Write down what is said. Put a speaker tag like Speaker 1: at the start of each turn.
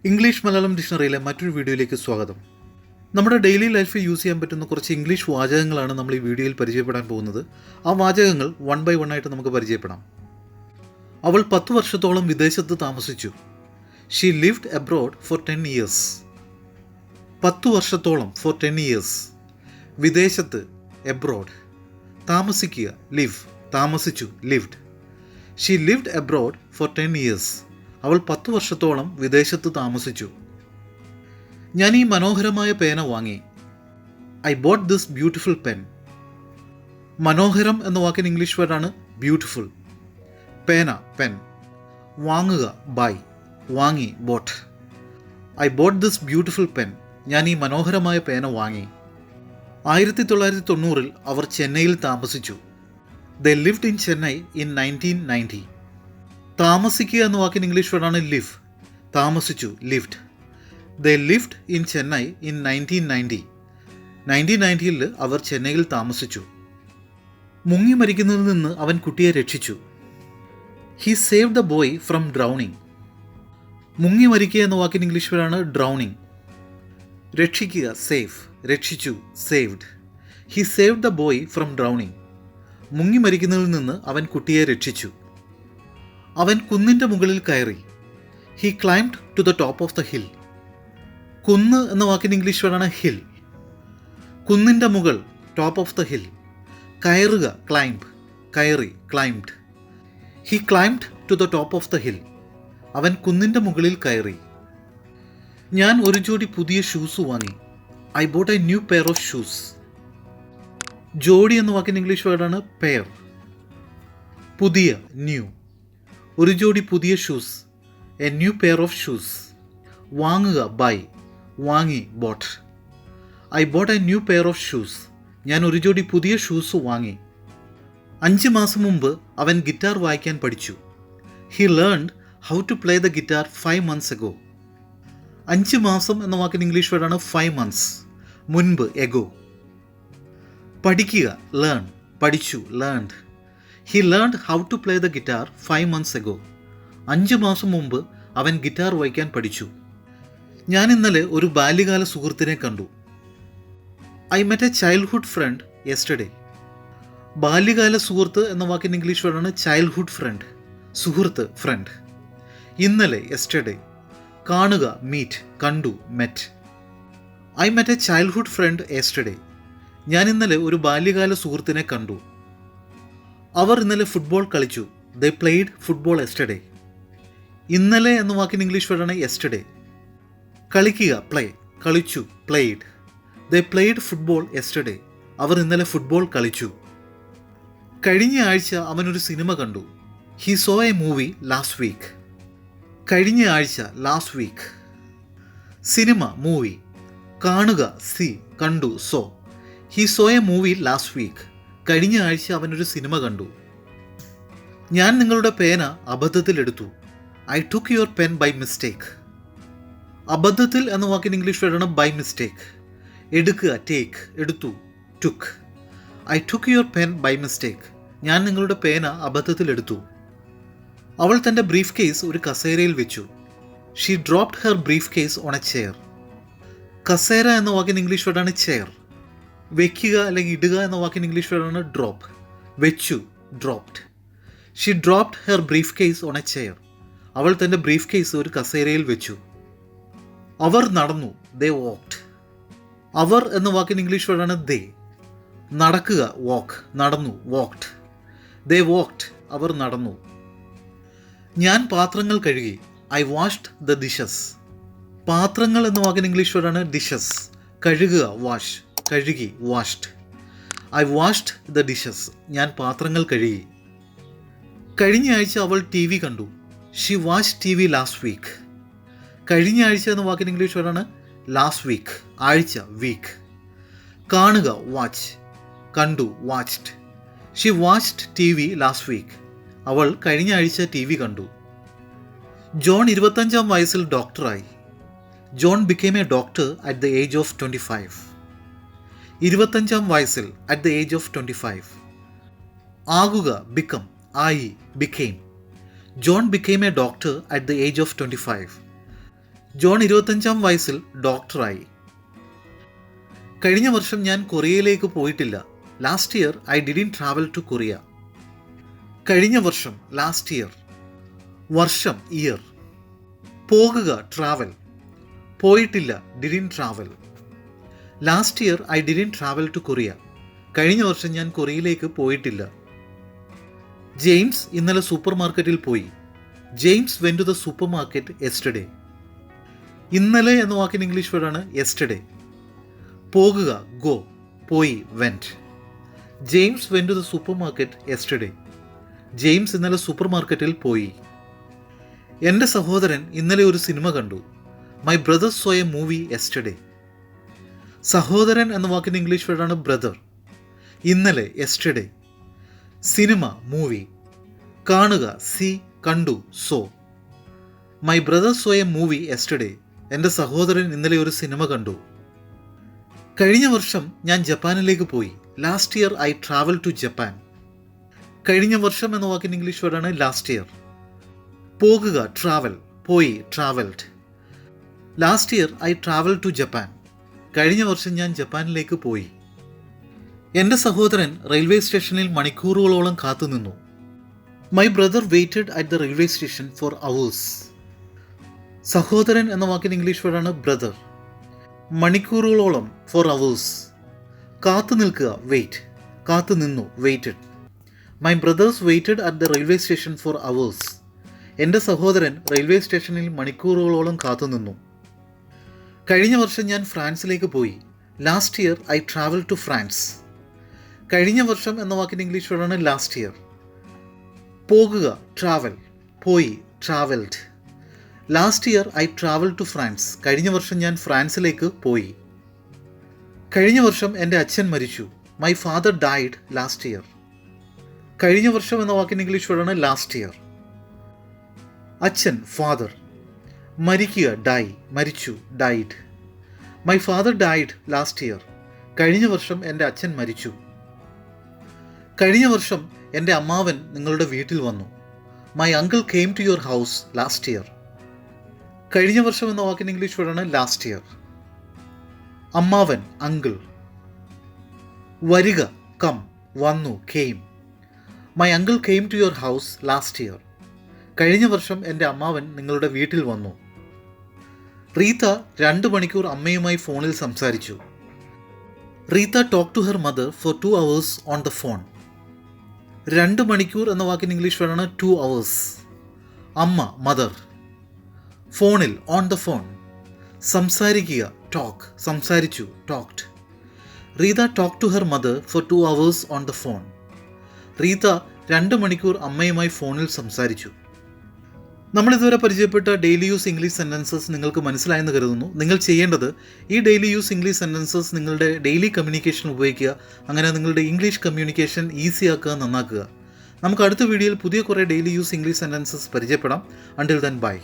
Speaker 1: English Malayalam ഡിക്ഷണറിയിലെ മറ്റൊരു വീഡിയോയിലേക്ക് സ്വാഗതം. നമ്മുടെ ഡെയിലി ലൈഫിൽ യൂസ് ചെയ്യാൻ പറ്റുന്ന കുറച്ച് ഇംഗ്ലീഷ് വാചകങ്ങളാണ് നമ്മൾ ഈ വീഡിയോയിൽ പരിചയപ്പെടാൻ പോകുന്നത്. ആ വാചകങ്ങൾ വൺ ബൈ വൺ ആയിട്ട് നമുക്ക് പരിചയപ്പെടാം. അവൾ 10 വർഷത്തോളം വിദേശത്ത് താമസിച്ചു. She lived abroad four 10 years. 10 വർഷത്തോളം ഫോർ 10 years. വിദേശത്ത് എബ്രോഡ്. താമസിക്കുക ലിവ്, താമസിച്ചു lived. She lived abroad four 10 years. അവൾ 10 വർഷത്തോളം വിദേശത്ത് താമസിച്ചു. ഞാൻ ഈ മനോഹരമായ പേന വാങ്ങി. I boat this beautiful pen. മനോഹരം എന്ന വാക്കിന് ഇംഗ്ലീഷ് വേർഡാണ് ബ്യൂട്ടിഫുൾ. പേന പെൻ. വാങ്ങുക ബൈ, വാങ്ങി boat. I boat this beautiful pen. ഞാൻ ഈ മനോഹരമായ പേന വാങ്ങി. 1990 അവർ ചെന്നൈയിൽ താമസിച്ചു. ദേ ലിവ്ഡ് ഇൻ ചെന്നൈ ഇൻ 1990. താമസിക്കുക എന്ന വാക്കിന് ഇംഗ്ലീഷ് വേർഡാണ് ലിവ്. താമസിച്ചു lived. They lived in Chennai in 1990. 1990 അവർ ചെന്നൈയിൽ താമസിച്ചു. മുങ്ങി മരിക്കുന്നതിൽ നിന്ന് അവൻ കുട്ടിയെ രക്ഷിച്ചു. He saved the boy from drowning. മുങ്ങി മരിക്കുക എന്ന വാക്കിന് ഇംഗ്ലീഷ് വേർഡാണ് ഡ്രൗണിങ്. രക്ഷിക്കുക സേവ്, രക്ഷിച്ചു saved. He saved the boy from drowning. മുങ്ങി മരിക്കുന്നതിൽ നിന്ന് അവൻ കുട്ടിയെ രക്ഷിച്ചു. അവൻ കുന്നിൻ്റെ മുകളിൽ കയറി. He climbed to the top of the hill. കുന്ന് എന്ന വാക്കിന് ഇംഗ്ലീഷ് വേർഡാണ് ഹിൽ. കുന്നിൻ്റെ മുകൾ ടോപ്പ് ഓഫ് ദ ഹിൽ. കയറുക ക്ലൈംബ്, കയറി climbed. He climbed to the top of the hill. അവൻ കുന്നിൻ്റെ മുകളിൽ കയറി. ഞാൻ ഒരു ജോഡി പുതിയ ഷൂസ് വാങ്ങി. I boat A new pair of shoes. ജോഡി എന്ന വാക്കിന് ഇംഗ്ലീഷ് വേർഡാണ് പെയർ. പുതിയ ന്യൂ. ഒരു ജോഡി പുതിയ shoes, A new pair of shoes. വാങ്ങുക ബൈ, വാങ്ങി boat. I boat A new pair of shoes. ഞാൻ ഒരു ജോഡി പുതിയ ഷൂസ് വാങ്ങി. 5 മാസം മുമ്പ് അവൻ ഗിറ്റാർ വായിക്കാൻ പഠിച്ചു. He learned how to play the guitar 5 months ago. 5 മാസം എന്ന വാക്കിന് ഇംഗ്ലീഷ് വേർഡാണ് 5 months. മുൻപ് എഗോ. പഠിക്കുക ലേൺ, പഠിച്ചു learned. He learned how to play the guitar 5 months ago. 5 മാസം മുമ്പ് അവൻ ഗിറ്റാർ വായിക്കാൻ പഠിച്ചു. ഞാൻ ഇന്നലെ ഒരു ബാല്യകാല സുഹൃത്തിനെ കണ്ടു. I met A childhood front yesterday. ബാല്യകാല സുഹൃത്ത് എന്ന വാക്കിന് ഇംഗ്ലീഷ് വേർഡാണ് ചൈൽഡ്ഹുഡ് ഫ്രണ്ട്. സുഹൃത്ത് ഫ്രണ്ട്. ഇന്നലെ യെസ്റ്റർഡേ. കാണുക മീറ്റ്, കണ്ടു met. I met A childhood front yesterday. ഞാൻ ഇന്നലെ ഒരു ബാല്യകാല സുഹൃത്തിനെ കണ്ടു. അവർ ഇന്നലെ ഫുട്ബോൾ കളിച്ചു. They played football yesterday. ഇന്നലെ എന്ന വാക്കിന് ഇംഗ്ലീഷ് വേർഡാണ് യെസ്റ്റർഡേ. കളിക്കുക പ്ലേ, കളിച്ചു played. They played football yesterday. അവർ ഇന്നലെ ഫുട്ബോൾ കളിച്ചു. കഴിഞ്ഞ ആഴ്ച അവനൊരു സിനിമ കണ്ടു. He saw a movie last week. കഴിഞ്ഞ ആഴ്ച ലാസ്റ്റ് വീക്ക്. Cinema movie. കാണുക സി, കണ്ടു saw. He saw a movie last week. കഴിഞ്ഞ ആഴ്ച അവനൊരു സിനിമ കണ്ടു. ഞാൻ നിങ്ങളുടെ പേന അബദ്ധത്തിലെടുത്തു. I took your pen by mistake. അബദ്ധത്തിൽ എന്ന വാക്കിന് ഇംഗ്ലീഷ് വേർഡാണ് ബൈ മിസ്റ്റേക്ക്. എടുക്കുക ടേക്ക്, എടുത്തു took. I took your pen by mistake. ഞാൻ നിങ്ങളുടെ പേന അബദ്ധത്തിലെടുത്തു. അവൾ തൻ്റെ ബ്രീഫ് കേസ് ഒരു കസേരയിൽ വെച്ചു. She dropped her briefcase on a chair. കസേര എന്ന വാക്കിന് ഇംഗ്ലീഷ് വേർഡാണ് ചെയർ. വെക്കുക അല്ലെങ്കിൽ ഇടുക എന്ന വാക്കിന് ഇംഗ്ലീഷ് വേർഡാണ് ഡ്രോപ്പ്. വെച്ചു dropped. She dropped her briefcase on a chair. അവൾ തൻ്റെ ബ്രീഫ് കേസ് ഒരു കസേരയിൽ വെച്ചു. അവർ നടന്നു. ദേ വാക്ക്ഡ്. അവർ എന്ന വാക്കിന് ഇംഗ്ലീഷ് വേർഡാണ് ദേ. നടക്കുക വാക്ക്, നടന്നു വാക്ക്ഡ്. ദേ വാക്ക്ഡ്. അവർ നടന്നു. ഞാൻ പാത്രങ്ങൾ കഴുകി. I washed the dishes. പാത്രങ്ങൾ എന്ന വാക്കിന് ഇംഗ്ലീഷ് വേർഡാണ് ഡിഷസ്. കഴുകുക വാഷ്, കഴുകി washed. I washed the dishes. ഞാൻ പാത്രങ്ങൾ കഴുകി. കഴിഞ്ഞ ആഴ്ച അവൾ ടി വി കണ്ടു. She watch T V last week. കഴിഞ്ഞ ആഴ്ച എന്ന വാക്കിന് ഇംഗ്ലീഷ് വേർഡാണ് ലാസ്റ്റ് വീക്ക്. ആഴ്ച വീക്ക്. കാണുക വാച്ച്, കണ്ടു watched. She watched T V last week. അവൾ കഴിഞ്ഞ ആഴ്ച ടി വി കണ്ടു. ജോൺ 25-ാം വയസ്സിൽ ഡോക്ടറായി. John became A doctor at the age of 25. 25-ാം വയസ്സിൽ അറ്റ് ദ ഏജ് ഓഫ് 25. ആകുക ബിക്കം, ആയി became. John became a doctor at the age of 25. John 25-ാം വയസ്സിൽ ഡോക്ടറായി. കഴിഞ്ഞ വർഷം ഞാൻ കൊറിയയിലേക്ക് പോയിട്ടില്ല. Last year I didn't travel to Korea. കഴിഞ്ഞ വർഷം ലാസ്റ്റ് ഇയർ. വർഷം ഇയർ. പോകുക ട്രാവൽ. പോയിട്ടില്ല didn't travel. Last year I didn't travel to Korea. കഴിഞ്ഞ വർഷം ഞാൻ കൊറിയയിലേക്ക് പോയിട്ടില്ല. ജെയിംസ് ഇന്നലെ സൂപ്പർ മാർക്കറ്റിൽ പോയി. James went to the supermarket yesterday. ഇന്നലെ എന്ന വാക്കിന് ഇംഗ്ലീഷ് വേർഡാണ് യെസ്റ്റർഡേ. പോകുക ഗോ, പോയി went. James went to the supermarket yesterday. ജെയിംസ് ഇന്നലെ സൂപ്പർ മാർക്കറ്റിൽ പോയി. എൻ്റെ സഹോദരൻ ഇന്നലെ ഒരു സിനിമ കണ്ടു. My brother saw a movie yesterday. സഹോദരൻ എന്ന വാക്കിന് ഇംഗ്ലീഷ് വേർഡാണ് ബ്രദർ. ഇന്നലെ യെസ്റ്റർഡേ. Cinema movie. കാണുക സി, കണ്ടു saw. My brother saw a movie yesterday. എൻ്റെ സഹോദരൻ ഇന്നലെ ഒരു സിനിമ കണ്ടു. കഴിഞ്ഞ വർഷം ഞാൻ ജപ്പാനിലേക്ക് പോയി. Last year I travel to Japan. കഴിഞ്ഞ വർഷം എന്ന വാക്കിന് ഇംഗ്ലീഷ് വേർഡാണ് ലാസ്റ്റ് ഇയർ. പോകുക ട്രാവൽ, പോയി travelled. Last year I travel to Japan. കഴിഞ്ഞ വർഷം ഞാൻ ജപ്പാനിലേക്ക് പോയി. എൻ്റെ സഹോദരൻ റെയിൽവേ സ്റ്റേഷനിൽ മണിക്കൂറുകളോളം കാത്തുനിന്നു. My brother waited at the railway station for hours. സഹോദരൻ എന്ന വാക്കിന് ഇംഗ്ലീഷ് വേർഡാണ് ബ്രദർ. മണിക്കൂറുകളോളം ഫോർ അവേഴ്സ്. കാത്തു നിൽക്കുക വെയിറ്റ്. കാത്തു നിന്നു waited. My brothers waited at the railway station for hours. എൻ്റെ സഹോദരൻ റെയിൽവേ സ്റ്റേഷനിൽ മണിക്കൂറുകളോളം കാത്തുനിന്നു. കഴിഞ്ഞ വർഷം ഞാൻ ഫ്രാൻസിലേക്ക് പോയി. Last year I travel to France. കഴിഞ്ഞ വർഷം എന്ന വാക്കിന് ഇംഗ്ലീഷ് വേർഡാണ് ലാസ്റ്റ് ഇയർ. പോകുക ട്രാവൽ, പോയി travelled. Last year I travel to France. കഴിഞ്ഞ വർഷം ഞാൻ ഫ്രാൻസിലേക്ക് പോയി. കഴിഞ്ഞ വർഷം എൻ്റെ അച്ഛൻ മരിച്ചു. My father died last year. കഴിഞ്ഞ വർഷം എന്ന വാക്കിന് ഇംഗ്ലീഷ് വേർഡാണ് ലാസ്റ്റ് ഇയർ. അച്ഛൻ ഫാദർ. മരിക്കുക ഡൈ, മരിച്ചു died. My father died last year. കഴിഞ്ഞ വർഷം എൻ്റെ അച്ഛൻ മരിച്ചു. കഴിഞ്ഞ വർഷം എൻ്റെ അമ്മാവൻ നിങ്ങളുടെ വീട്ടിൽ വന്നു. My uncle came to your house last year. കഴിഞ്ഞ വർഷം എന്ന വാക്കിന് ഇംഗ്ലീഷ് വേർഡാണ് ലാസ്റ്റ് ഇയർ. അമ്മാവൻ അങ്കിൾ. വരിക കം, വന്നു came. My uncle came to your house last year. കഴിഞ്ഞ വർഷം എൻ്റെ അമ്മാവൻ നിങ്ങളുടെ വീട്ടിൽ വന്നു. റീത്ത 2 മണിക്കൂർ അമ്മയുമായി ഫോണിൽ സംസാരിച്ചു. Rita talk to her mother for 2 hours on the phone. 2 മണിക്കൂർ എന്ന വാക്കിന് ഇംഗ്ലീഷ് വേർഡാണ് 2 hours. അമ്മ മദർ. ഫോണിൽ ഓൺ ദ ഫോൺ. സംസാരിക്കുക ടോക്ക്, സംസാരിച്ചു talked. Rita talk to her mother for 2 hours on the phone. Rita 2 മണിക്കൂർ അമ്മയുമായി ഫോണിൽ സംസാരിച്ചു. നമ്മളിതുവരെ പരിചയപ്പെട്ട ഡെയിലി യൂസ് ഇംഗ്ലീഷ് സെൻറ്റൻസസ് നിങ്ങൾക്ക് മനസ്സിലായെന്ന് കരുതുന്നു. നിങ്ങൾ ചെയ്യേണ്ടത് ഈ ഡെയിലി യൂസ് ഇംഗ്ലീഷ് സെൻറ്റൻസസ് നിങ്ങളുടെ ഡെയിലി കമ്മ്യൂണിക്കേഷൻ ഉപയോഗിക്കുക. അങ്ങനെ നിങ്ങളുടെ ഇംഗ്ലീഷ് കമ്മ്യൂണിക്കേഷൻ ഈസി ആക്കുക, നന്നാക്കുക. നമുക്ക് അടുത്ത വീഡിയോയിൽ പുതിയ കുറേ ഡെയിലി യൂസ് ഇംഗ്ലീഷ് സെൻറ്റൻസസ് പരിചയപ്പെടാം. Until then bye.